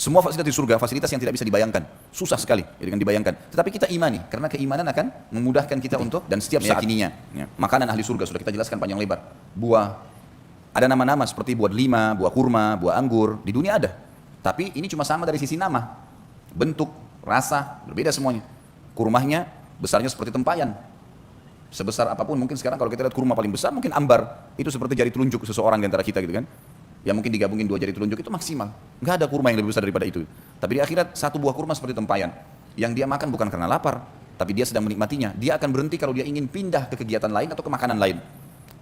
Semua fasilitas di surga, fasilitas yang tidak bisa dibayangkan. Susah sekali dengan dibayangkan. Tetapi kita imani, karena keimanan akan memudahkan kita untuk, dan setiap saat meyakininya. Makanan ahli surga, sudah kita jelaskan panjang lebar. Buah, ada nama-nama seperti buah delima, buah kurma, buah anggur. Di dunia ada. Tapi ini cuma sama dari sisi nama. Bentuk, rasa, berbeda semuanya. Kurmanya besarnya seperti tempayan. Sebesar apapun, mungkin sekarang kalau kita lihat kurma paling besar, mungkin ambar. Itu seperti jari telunjuk seseorang di antara kita gitu kan. Ya mungkin digabungin 2 jari telunjuk itu maksimal. Nggak ada kurma yang lebih besar daripada itu. Tapi di akhirat satu buah kurma seperti tempayan. Yang dia makan bukan karena lapar, tapi dia sedang menikmatinya. Dia akan berhenti kalau dia ingin pindah ke kegiatan lain atau ke makanan lain.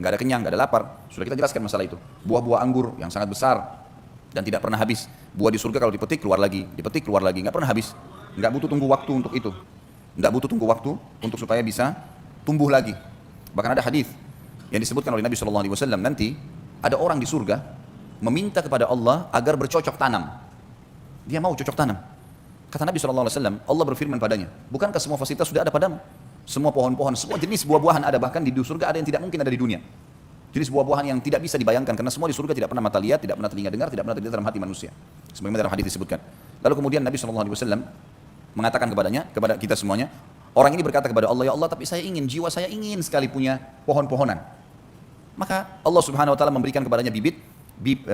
Nggak ada kenyang, nggak ada lapar. Sudah kita jelaskan masalah itu. Buah-buah anggur yang sangat besar dan tidak pernah habis. Buah di surga kalau dipetik keluar lagi, dipetik keluar lagi, nggak pernah habis. Nggak butuh tunggu waktu untuk itu. Nggak butuh tunggu waktu untuk supaya bisa tumbuh lagi. Bahkan ada hadis yang disebutkan oleh Nabi SAW, nanti ada orang di surga meminta kepada Allah agar bercocok tanam. Dia mau cocok tanam. Kata Nabi SAW, Allah berfirman padanya, bukankah semua fasilitas sudah ada padamu? Semua pohon-pohon, semua jenis buah-buahan ada, bahkan di surga ada yang tidak mungkin ada di dunia. Jenis buah-buahan yang tidak bisa dibayangkan, karena semua di surga tidak pernah mata lihat, tidak pernah telinga dengar, tidak pernah terlintas dalam hati manusia. Sebagaimana dalam hadis disebutkan. Lalu kemudian Nabi SAW mengatakan kepadanya, kepada kita semuanya, orang ini berkata kepada Allah, ya Allah, tapi saya ingin, jiwa saya ingin sekali punya pohon-pohonan. Maka Allah Subhanahu Wa Taala memberikan kepadanya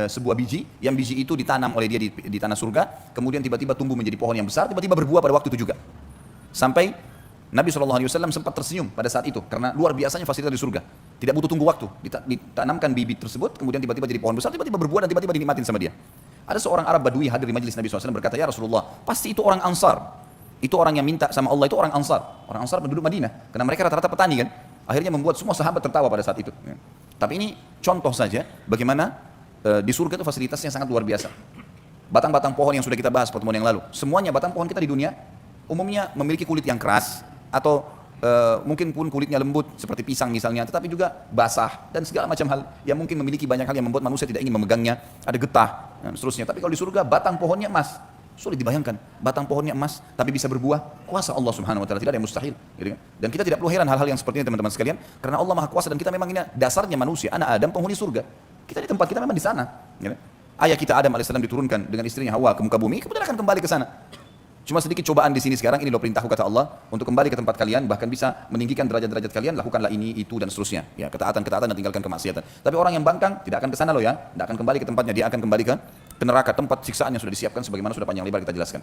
sebuah biji, yang biji itu ditanam oleh dia di tanah surga, kemudian tiba-tiba tumbuh menjadi pohon yang besar, tiba-tiba berbuah pada waktu itu juga. Sampai Nabi SAW sempat tersenyum pada saat itu, karena luar biasanya fasilitas di surga. Tidak butuh tunggu waktu, ditanamkan bibit tersebut, kemudian tiba-tiba jadi pohon besar, tiba-tiba berbuah dan tiba-tiba dinikmatin sama dia. Ada seorang Arab Badui hadir di majelis Nabi SAW berkata, ya Rasulullah, pasti itu orang Ansar. Itu orang yang minta sama Allah, itu orang Ansar. Orang Ansar penduduk Madinah, karena mereka rata-rata petani kan. Akhirnya membuat semua sahabat tertawa pada saat itu. Tapi ini contoh saja bagaimana di surga itu fasilitasnya sangat luar biasa. Batang-batang pohon yang sudah kita bahas pertemuan yang lalu, semuanya batang pohon kita di dunia umumnya memiliki kulit yang keras atau mungkin pun kulitnya lembut seperti pisang misalnya, tetapi juga basah dan segala macam hal yang mungkin memiliki banyak hal yang membuat manusia tidak ingin memegangnya, ada getah dan seterusnya. Tapi kalau di surga batang pohonnya emas, sulit dibayangkan, batang pohonnya emas tapi bisa berbuah, kuasa Allah Subhanahu Wa Taala, tidak ada yang mustahil, gitu kan? Dan kita tidak perlu heran hal-hal yang seperti ini teman-teman sekalian, karena Allah Maha Kuasa dan kita memang ini dasarnya manusia, anak Adam penghuni surga. Kita di tempat kita memang di sana. Ya. Ayah kita Adam AS diturunkan dengan istrinya Hawa ke muka bumi, kemudian akan kembali ke sana. Cuma sedikit cobaan di sini sekarang, ini loh perintahku kata Allah, untuk kembali ke tempat kalian, bahkan bisa meninggikan derajat-derajat kalian, lakukanlah ini, itu, dan seterusnya. Ya, ketaatan-ketaatan dan tinggalkan kemaksiatan. Tapi orang yang bangkang, tidak akan ke sana loh ya, tidak akan kembali ke tempatnya, dia akan kembali ke neraka, tempat siksaan yang sudah disiapkan sebagaimana sudah panjang lebar kita jelaskan.